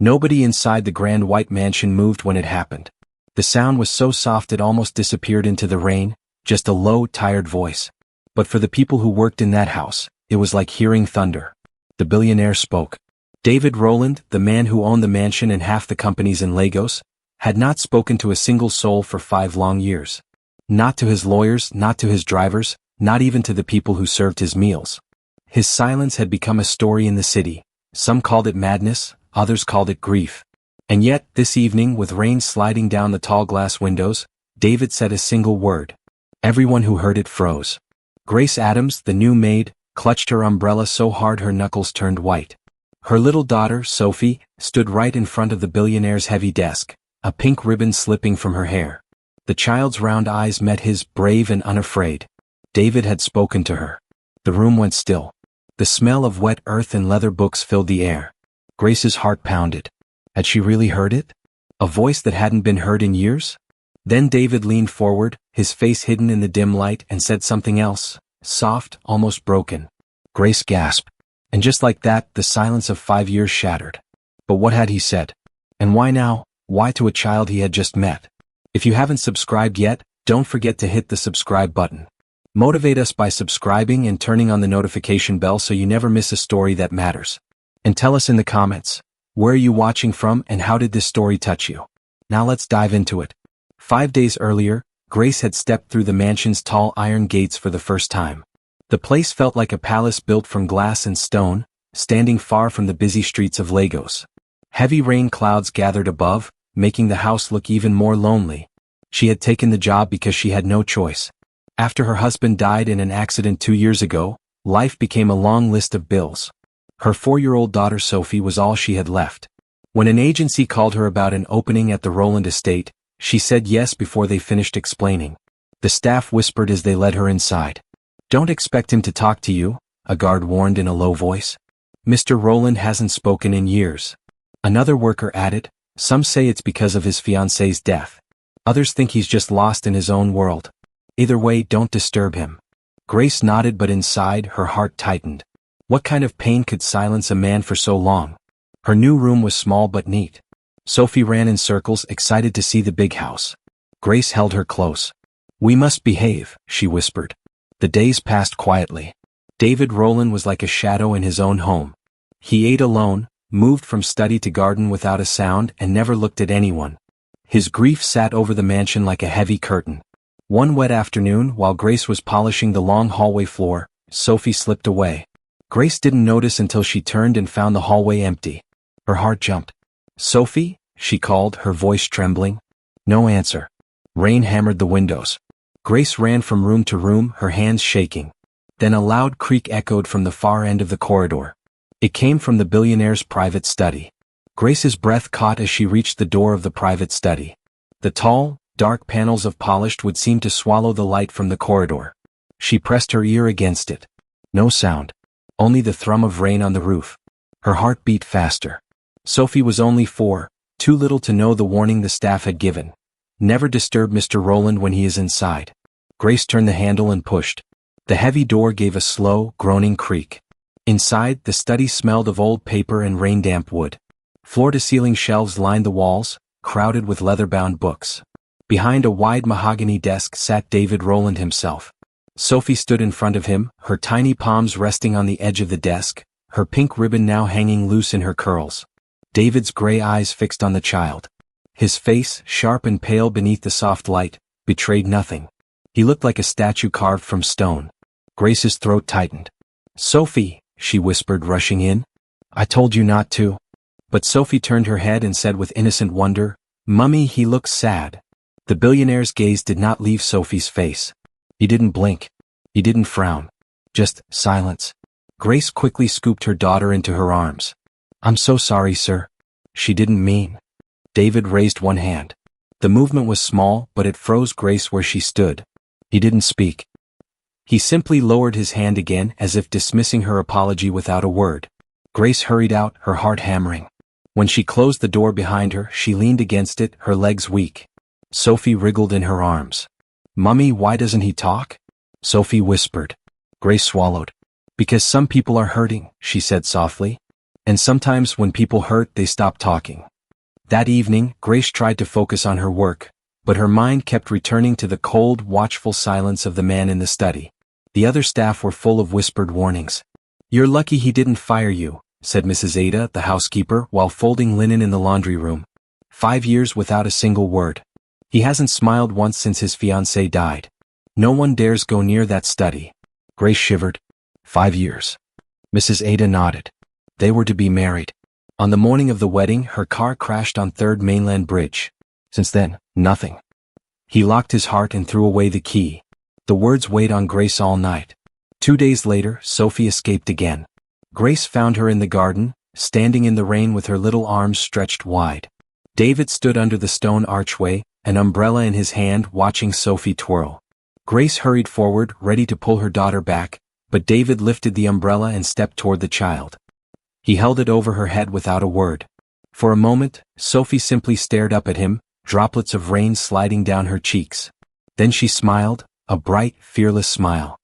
Nobody inside the grand white mansion moved when it happened. The sound was so soft it almost disappeared into the rain, just a low, tired voice. But for the people who worked in that house, it was like hearing thunder. The billionaire spoke. David Rowland, the man who owned the mansion and half the companies in Lagos, had not spoken to a single soul for 5 long years. Not to his lawyers, not to his drivers, not even to the people who served his meals. His silence had become a story in the city. Some called it madness, others called it grief. And yet, this evening, with rain sliding down the tall glass windows, David said a single word. Everyone who heard it froze. Grace Adams, the new maid, clutched her umbrella so hard her knuckles turned white. Her little daughter, Sophie, stood right in front of the billionaire's heavy desk, a pink ribbon slipping from her hair. The child's round eyes met his, brave and unafraid. David had spoken to her. The room went still. The smell of wet earth and leather books filled the air. Grace's heart pounded. Had she really heard it? A voice that hadn't been heard in years? Then David leaned forward, his face hidden in the dim light, and said something else, soft, almost broken. Grace gasped. And just like that, the silence of 5 years shattered. But what had he said? And why now? Why to a child he had just met? If you haven't subscribed yet, don't forget to hit the subscribe button. Motivate us by subscribing and turning on the notification bell so you never miss a story that matters. And tell us in the comments, where are you watching from and how did this story touch you? Now let's dive into it. 5 days earlier, Grace had stepped through the mansion's tall iron gates for the first time. The place felt like a palace built from glass and stone, standing far from the busy streets of Lagos. Heavy rain clouds gathered above, making the house look even more lonely. She had taken the job because she had no choice. After her husband died in an accident 2 years ago, life became a long list of bills. Her 4-year-old daughter Sophie was all she had left. When an agency called her about an opening at the Rowland estate, she said yes before they finished explaining. The staff whispered as they led her inside. "Don't expect him to talk to you," a guard warned in a low voice. "Mr. Rowland hasn't spoken in years." Another worker added, "Some say it's because of his fiancée's death. Others think he's just lost in his own world. Either way, don't disturb him." Grace nodded, but inside, her heart tightened. What kind of pain could silence a man for so long? Her new room was small but neat. Sophie ran in circles, excited to see the big house. Grace held her close. "We must behave," she whispered. The days passed quietly. David Rowland was like a shadow in his own home. He ate alone, moved from study to garden without a sound, and never looked at anyone. His grief sat over the mansion like a heavy curtain. One wet afternoon, while Grace was polishing the long hallway floor, Sophie slipped away. Grace didn't notice until she turned and found the hallway empty. Her heart jumped. "Sophie?" she called, her voice trembling. No answer. Rain hammered the windows. Grace ran from room to room, her hands shaking. Then a loud creak echoed from the far end of the corridor. It came from the billionaire's private study. Grace's breath caught as she reached the door of the private study. The tall, dark panels of polished wood seemed to swallow the light from the corridor. She pressed her ear against it. No sound. Only the thrum of rain on the roof. Her heart beat faster. Sophie was only 4, too little to know the warning the staff had given. Never disturb Mr. Rowland when he is inside. Grace turned the handle and pushed. The heavy door gave a slow, groaning creak. Inside, the study smelled of old paper and rain-damp wood. Floor-to-ceiling shelves lined the walls, crowded with leather-bound books. Behind a wide mahogany desk sat David Rowland himself. Sophie stood in front of him, her tiny palms resting on the edge of the desk, her pink ribbon now hanging loose in her curls. David's gray eyes fixed on the child. His face, sharp and pale beneath the soft light, betrayed nothing. He looked like a statue carved from stone. Grace's throat tightened. "Sophie," she whispered, rushing in. "I told you not to." But Sophie turned her head and said with innocent wonder, "Mummy, he looks sad." The billionaire's gaze did not leave Sophie's face. He didn't blink. He didn't frown. Just silence. Grace quickly scooped her daughter into her arms. "I'm so sorry, sir." She didn't mean. David raised one hand. The movement was small, but it froze Grace where she stood. He didn't speak. He simply lowered his hand again as if dismissing her apology without a word. Grace hurried out, her heart hammering. When she closed the door behind her, she leaned against it, her legs weak. Sophie wriggled in her arms. "Mummy, why doesn't he talk?" Sophie whispered. Grace swallowed. "Because some people are hurting," she said softly. And sometimes when people hurt, they stop talking. That evening, Grace tried to focus on her work, but her mind kept returning to the cold, watchful silence of the man in the study. The other staff were full of whispered warnings. "You're lucky he didn't fire you," said Mrs. Ada, the housekeeper, while folding linen in the laundry room. 5 years without a single word. He hasn't smiled once since his fiancée died. No one dares go near that study. Grace shivered. 5 years. Mrs. Ada nodded. They were to be married. On the morning of the wedding, her car crashed on 3rd Mainland Bridge. Since then, nothing. He locked his heart and threw away the key. The words weighed on Grace all night. 2 days later, Sophie escaped again. Grace found her in the garden, standing in the rain with her little arms stretched wide. David stood under the stone archway, an umbrella in his hand, watching Sophie twirl. Grace hurried forward, ready to pull her daughter back, but David lifted the umbrella and stepped toward the child. He held it over her head without a word. For a moment, Sophie simply stared up at him, droplets of rain sliding down her cheeks. Then she smiled, a bright, fearless smile.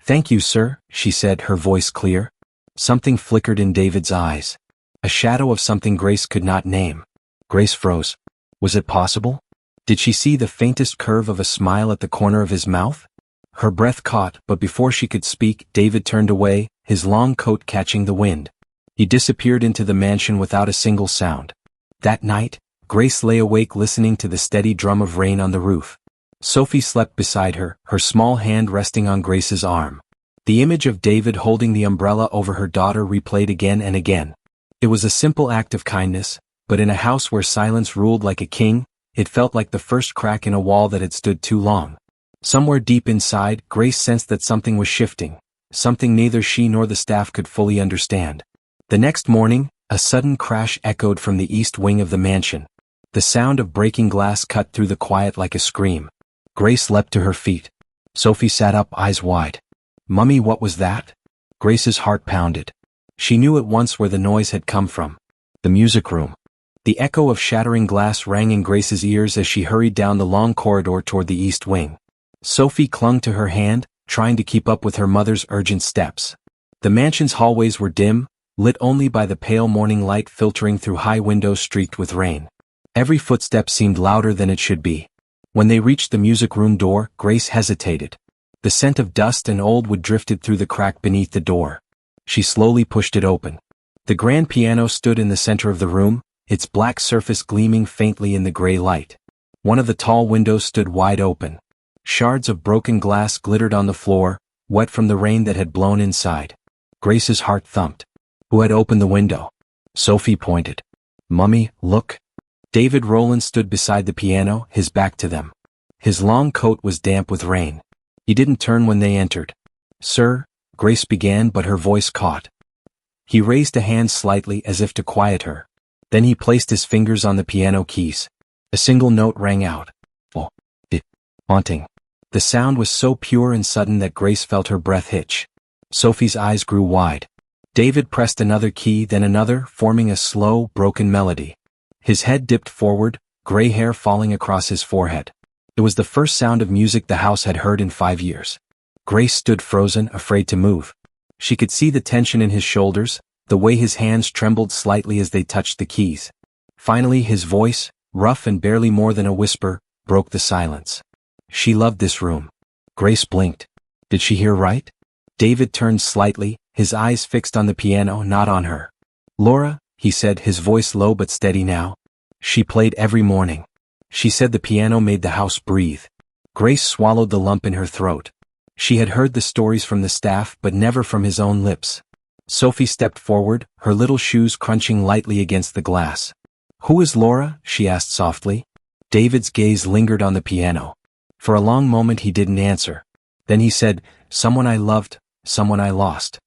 "Thank you, sir," she said, her voice clear. Something flickered in David's eyes. A shadow of something Grace could not name. Grace froze. Was it possible? Did she see the faintest curve of a smile at the corner of his mouth? Her breath caught, but before she could speak, David turned away, his long coat catching the wind. He disappeared into the mansion without a single sound. That night, Grace lay awake listening to the steady drum of rain on the roof. Sophie slept beside her, her small hand resting on Grace's arm. The image of David holding the umbrella over her daughter replayed again and again. It was a simple act of kindness, but in a house where silence ruled like a king, it felt like the first crack in a wall that had stood too long. Somewhere deep inside, Grace sensed that something was shifting, something neither she nor the staff could fully understand. The next morning, a sudden crash echoed from the east wing of the mansion. The sound of breaking glass cut through the quiet like a scream. Grace leapt to her feet. Sophie sat up, eyes wide. "Mummy, what was that?" Grace's heart pounded. She knew at once where the noise had come from. The music room. The echo of shattering glass rang in Grace's ears as she hurried down the long corridor toward the east wing. Sophie clung to her hand, trying to keep up with her mother's urgent steps. The mansion's hallways were dim, lit only by the pale morning light filtering through high windows streaked with rain. Every footstep seemed louder than it should be. When they reached the music room door, Grace hesitated. The scent of dust and old wood drifted through the crack beneath the door. She slowly pushed it open. The grand piano stood in the center of the room, its black surface gleaming faintly in the gray light. One of the tall windows stood wide open. Shards of broken glass glittered on the floor, wet from the rain that had blown inside. Grace's heart thumped. Who had opened the window? Sophie pointed. "Mummy, look." David Rowland stood beside the piano, his back to them. His long coat was damp with rain. He didn't turn when they entered. "Sir," Grace began, but her voice caught. He raised a hand slightly as if to quiet her. Then he placed his fingers on the piano keys. A single note rang out. Oh, haunting. The sound was so pure and sudden that Grace felt her breath hitch. Sophie's eyes grew wide. David pressed another key, then another, forming a slow, broken melody. His head dipped forward, gray hair falling across his forehead. It was the first sound of music the house had heard in 5 years. Grace stood frozen, afraid to move. She could see the tension in his shoulders, the way his hands trembled slightly as they touched the keys. Finally, his voice, rough and barely more than a whisper, broke the silence. She loved this room. Grace blinked. Did she hear right? David turned slightly, his eyes fixed on the piano, not on her. "Laura," he said, his voice low but steady now. "She played every morning. She said the piano made the house breathe." Grace swallowed the lump in her throat. She had heard the stories from the staff, but never from his own lips. Sophie stepped forward, her little shoes crunching lightly against the glass. "Who is Laura?" she asked softly. David's gaze lingered on the piano. For a long moment he didn't answer. Then he said, "Someone I loved, someone I lost."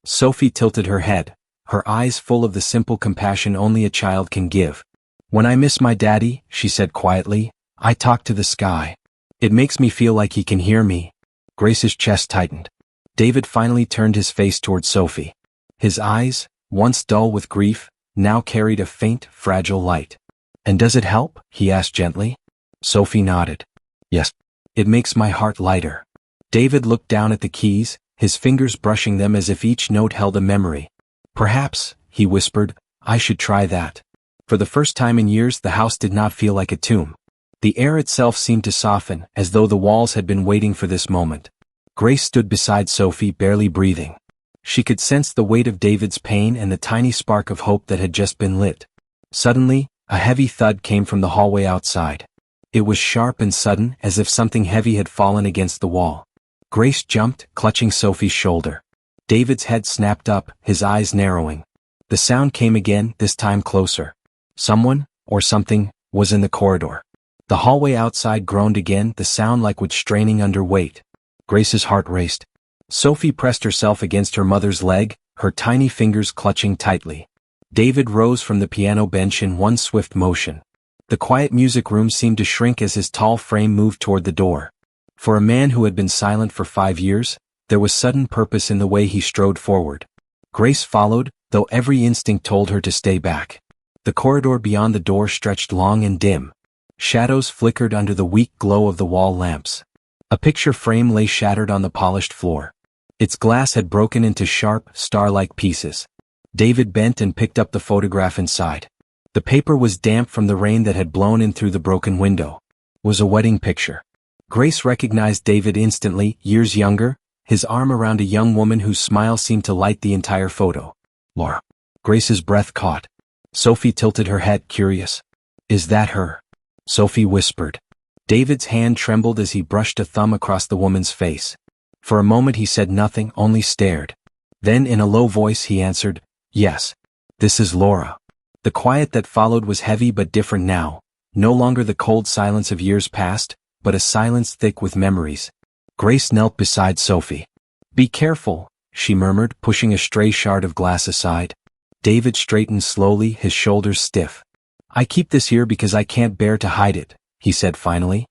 Sophie tilted her head, her eyes full of the simple compassion only a child can give. "When I miss my daddy," she said quietly, "I talk to the sky. It makes me feel like he can hear me." Grace's chest tightened. David finally turned his face toward Sophie. His eyes, once dull with grief, now carried a faint, fragile light. "And does it help?" he asked gently. Sophie nodded. "Yes. It makes my heart lighter." David looked down at the keys, his fingers brushing them as if each note held a memory. "Perhaps," he whispered. I should try that. For the first time in years the house did not feel like a tomb. The air itself seemed to soften, as though the walls had been waiting for this moment. Grace stood beside Sophie, barely breathing. She could sense the weight of David's pain and the tiny spark of hope that had just been lit. Suddenly, a heavy thud came from the hallway outside. It was sharp and sudden, as if something heavy had fallen against the wall. Grace jumped, clutching Sophie's shoulder. David's head snapped up, his eyes narrowing. The sound came again, this time closer. Someone, or something, was in the corridor. The hallway outside groaned again, the sound like wood straining under weight. Grace's heart raced. Sophie pressed herself against her mother's leg, her tiny fingers clutching tightly. David rose from the piano bench in one swift motion. The quiet music room seemed to shrink as his tall frame moved toward the door. For a man who had been silent for 5 years, there was sudden purpose in the way he strode forward. Grace followed, though every instinct told her to stay back. The corridor beyond the door stretched long and dim. Shadows flickered under the weak glow of the wall lamps. A picture frame lay shattered on the polished floor. Its glass had broken into sharp, star-like pieces. David bent and picked up the photograph inside. The paper was damp from the rain that had blown in through the broken window. It was a wedding picture. Grace recognized David instantly, years younger, his arm around a young woman whose smile seemed to light the entire photo. Laura. Grace's breath caught. Sophie tilted her head, curious. Is that her? Sophie whispered. David's hand trembled as he brushed a thumb across the woman's face. For a moment he said nothing, only stared. Then in a low voice he answered, Yes. This is Laura. The quiet that followed was heavy but different now, no longer the cold silence of years past, but a silence thick with memories. Grace knelt beside Sophie. Be careful, she murmured, pushing a stray shard of glass aside. David straightened slowly, his shoulders stiff. I keep this here because I can't bear to hide it, he said finally.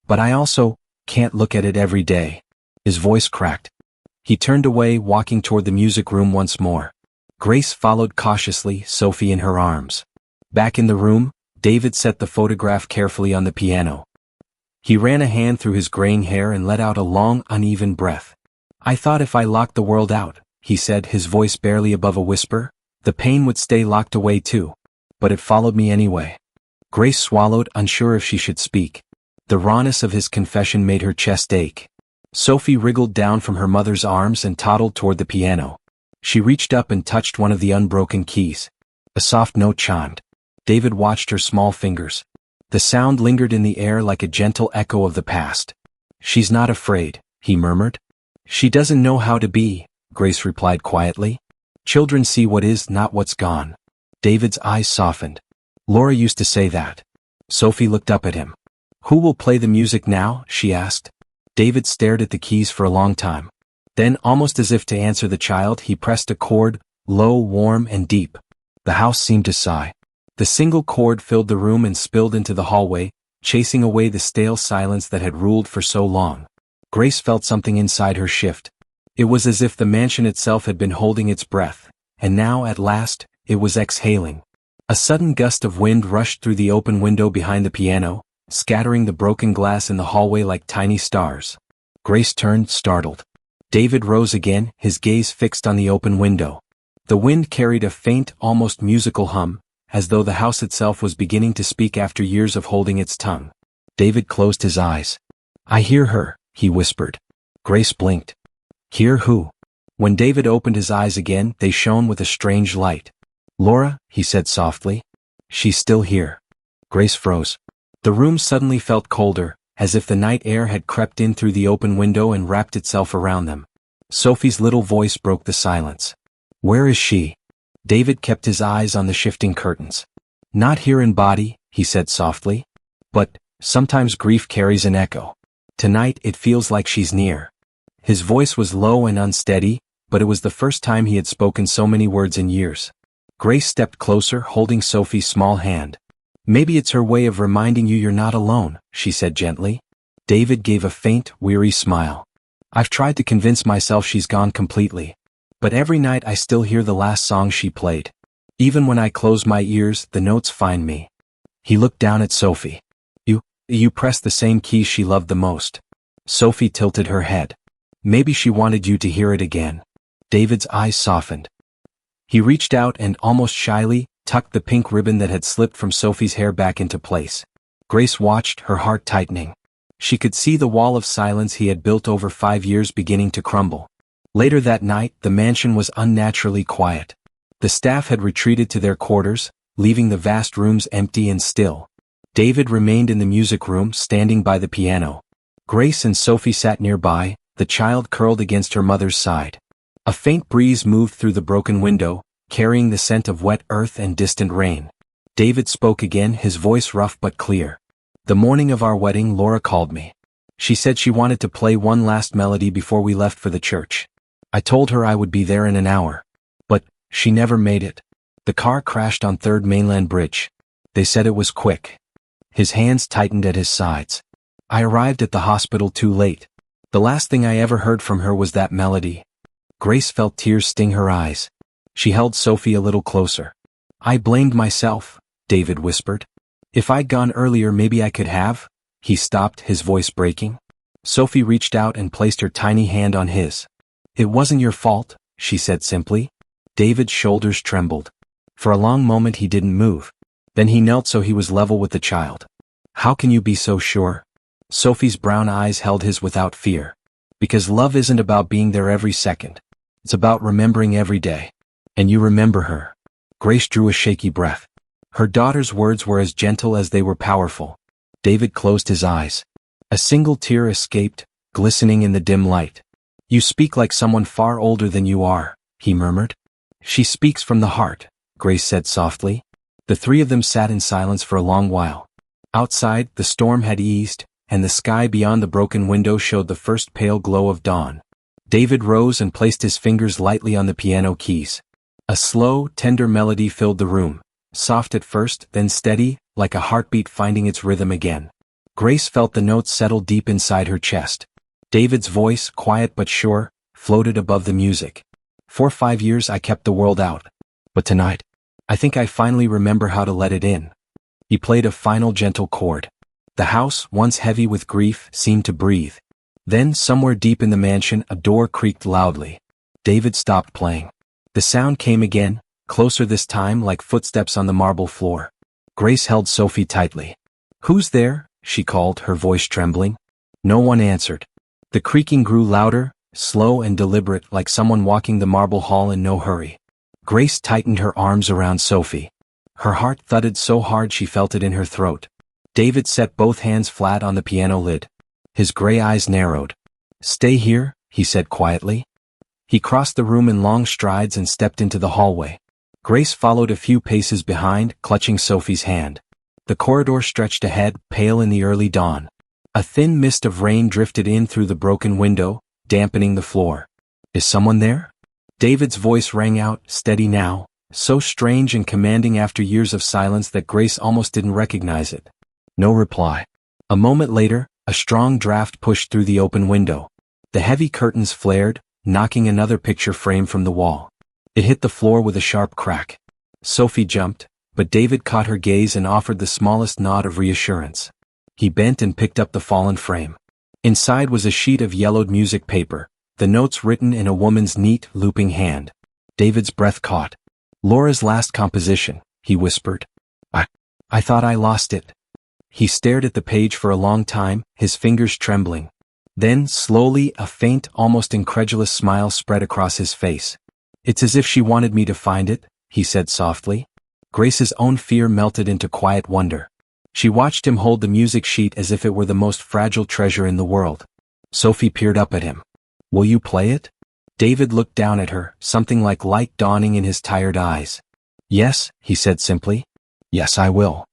But I also can't look at it every day. His voice cracked. He turned away, walking toward the music room once more. Grace followed cautiously, Sophie in her arms. Back in the room, David set the photograph carefully on the piano. He ran a hand through his graying hair and let out a long, uneven breath. I thought if I locked the world out, he said, his voice barely above a whisper, the pain would stay locked away too. But it followed me anyway. Grace swallowed, unsure if she should speak. The rawness of his confession made her chest ache. Sophie wriggled down from her mother's arms and toddled toward the piano. She reached up and touched one of the unbroken keys. A soft note chimed. David watched her small fingers. The sound lingered in the air like a gentle echo of the past. She's not afraid, he murmured. She doesn't know how to be, Grace replied quietly. Children see what is, not what's gone. David's eyes softened. Laura used to say that. Sophie looked up at him. Who will play the music now? She asked. David stared at the keys for a long time. Then, almost as if to answer the child, he pressed a chord, low, warm, and deep. The house seemed to sigh. The single chord filled the room and spilled into the hallway, chasing away the stale silence that had ruled for so long. Grace felt something inside her shift. It was as if the mansion itself had been holding its breath, and now, at last, it was exhaling. A sudden gust of wind rushed through the open window behind the piano, scattering the broken glass in the hallway like tiny stars. Grace turned, startled. David rose again, his gaze fixed on the open window. The wind carried a faint, almost musical hum, as though the house itself was beginning to speak after years of holding its tongue. David closed his eyes. I hear her, he whispered. Grace blinked. Hear who? When David opened his eyes again, they shone with a strange light. Laura, he said softly. She's still here. Grace froze. The room suddenly felt colder, as if the night air had crept in through the open window and wrapped itself around them. Sophie's little voice broke the silence. Where is she? David kept his eyes on the shifting curtains. Not here in body, he said softly. But, sometimes grief carries an echo. Tonight it feels like she's near. His voice was low and unsteady, but it was the first time he had spoken so many words in years. Grace stepped closer, holding Sophie's small hand. Maybe it's her way of reminding you you're not alone, she said gently. David gave a faint, weary smile. I've tried to convince myself she's gone completely. But every night I still hear the last song she played. Even when I close my ears, the notes find me. He looked down at Sophie. You pressed the same keys she loved the most. Sophie tilted her head. Maybe she wanted you to hear it again. David's eyes softened. He reached out and, almost shyly, tucked the pink ribbon that had slipped from Sophie's hair back into place. Grace watched, her heart tightening. She could see the wall of silence he had built over 5 years beginning to crumble. Later that night, the mansion was unnaturally quiet. The staff had retreated to their quarters, leaving the vast rooms empty and still. David remained in the music room, standing by the piano. Grace and Sophie sat nearby, the child curled against her mother's side. A faint breeze moved through the broken window, carrying the scent of wet earth and distant rain. David spoke again, his voice rough but clear. "The morning of our wedding, Laura called me. She said she wanted to play one last melody before we left for the church. I told her I would be there in an hour. But she never made it. The car crashed on 3rd Mainland Bridge. They said it was quick." His hands tightened at his sides. "I arrived at the hospital too late. The last thing I ever heard from her was that melody." Grace felt tears sting her eyes. She held Sophie a little closer. "I blamed myself," David whispered. "If I'd gone earlier, maybe I could have." He stopped, his voice breaking. Sophie reached out and placed her tiny hand on his. "It wasn't your fault," she said simply. David's shoulders trembled. For a long moment he didn't move. Then he knelt so he was level with the child. "How can you be so sure?" Sophie's brown eyes held his without fear. "Because love isn't about being there every second. It's about remembering every day. And you remember her." Grace drew a shaky breath. Her daughter's words were as gentle as they were powerful. David closed his eyes. A single tear escaped, glistening in the dim light. "You speak like someone far older than you are," he murmured. "She speaks from the heart," Grace said softly. The three of them sat in silence for a long while. Outside, the storm had eased, and the sky beyond the broken window showed the first pale glow of dawn. David rose and placed his fingers lightly on the piano keys. A slow, tender melody filled the room, soft at first, then steady, like a heartbeat finding its rhythm again. Grace felt the notes settle deep inside her chest. David's voice, quiet but sure, floated above the music. "For 5 years I kept the world out. But tonight, I think I finally remember how to let it in." He played a final gentle chord. The house, once heavy with grief, seemed to breathe. Then, somewhere deep in the mansion, a door creaked loudly. David stopped playing. The sound came again, closer this time, like footsteps on the marble floor. Grace held Sophie tightly. "Who's there?" she called, her voice trembling. No one answered. The creaking grew louder, slow and deliberate, like someone walking the marble hall in no hurry. Grace tightened her arms around Sophie. Her heart thudded so hard she felt it in her throat. David set both hands flat on the piano lid. His gray eyes narrowed. "Stay here," he said quietly. He crossed the room in long strides and stepped into the hallway. Grace followed a few paces behind, clutching Sophie's hand. The corridor stretched ahead, pale in the early dawn. A thin mist of rain drifted in through the broken window, dampening the floor. "Is someone there?" David's voice rang out, steady now, so strange and commanding after years of silence that Grace almost didn't recognize it. No reply. A moment later, a strong draft pushed through the open window. The heavy curtains flared, knocking another picture frame from the wall. It hit the floor with a sharp crack. Sophie jumped, but David caught her gaze and offered the smallest nod of reassurance. He bent and picked up the fallen frame. Inside was a sheet of yellowed music paper, the notes written in a woman's neat, looping hand. David's breath caught. "Laura's last composition," he whispered. I thought I lost it." He stared at the page for a long time, his fingers trembling. Then, slowly, a faint, almost incredulous smile spread across his face. "It's as if she wanted me to find it," he said softly. Grace's own fear melted into quiet wonder. She watched him hold the music sheet as if it were the most fragile treasure in the world. Sophie peered up at him. "Will you play it?" David looked down at her, something like light dawning in his tired eyes. "Yes," he said simply. "Yes, I will."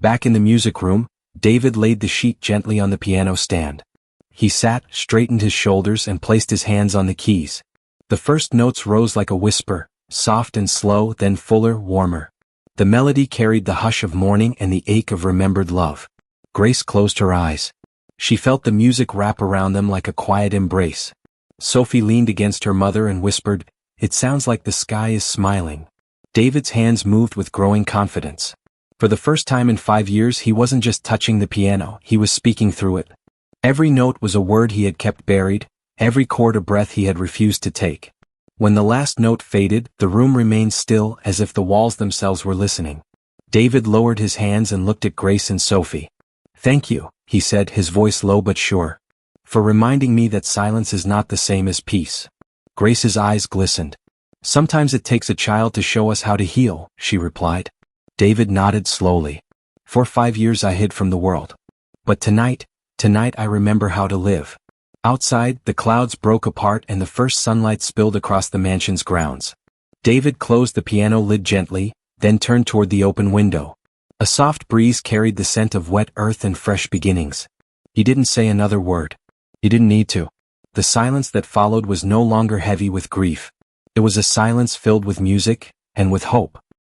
Back in the music room, David laid the sheet gently on the piano stand. He sat, straightened his shoulders and placed his hands on the keys. The first notes rose like a whisper, soft and slow, then fuller, warmer. The melody carried the hush of mourning and the ache of remembered love. Grace closed her eyes. She felt the music wrap around them like a quiet embrace. Sophie leaned against her mother and whispered, "It sounds like the sky is smiling." David's hands moved with growing confidence. For the first time in 5 years he wasn't just touching the piano, he was speaking through it. Every note was a word he had kept buried, every chord a breath he had refused to take. When the last note faded, the room remained still as if the walls themselves were listening. David lowered his hands and looked at Grace and Sophie. "Thank you," he said, his voice low but sure, "for reminding me that silence is not the same as peace." Grace's eyes glistened. "Sometimes it takes a child to show us how to heal," she replied. David nodded slowly. "For 5 years I hid from the world. But tonight I remember how to live." Outside, the clouds broke apart and the first sunlight spilled across the mansion's grounds. David closed the piano lid gently, then turned toward the open window. A soft breeze carried the scent of wet earth and fresh beginnings. He didn't say another word. He didn't need to. The silence that followed was no longer heavy with grief. It was a silence filled with music, and with hope.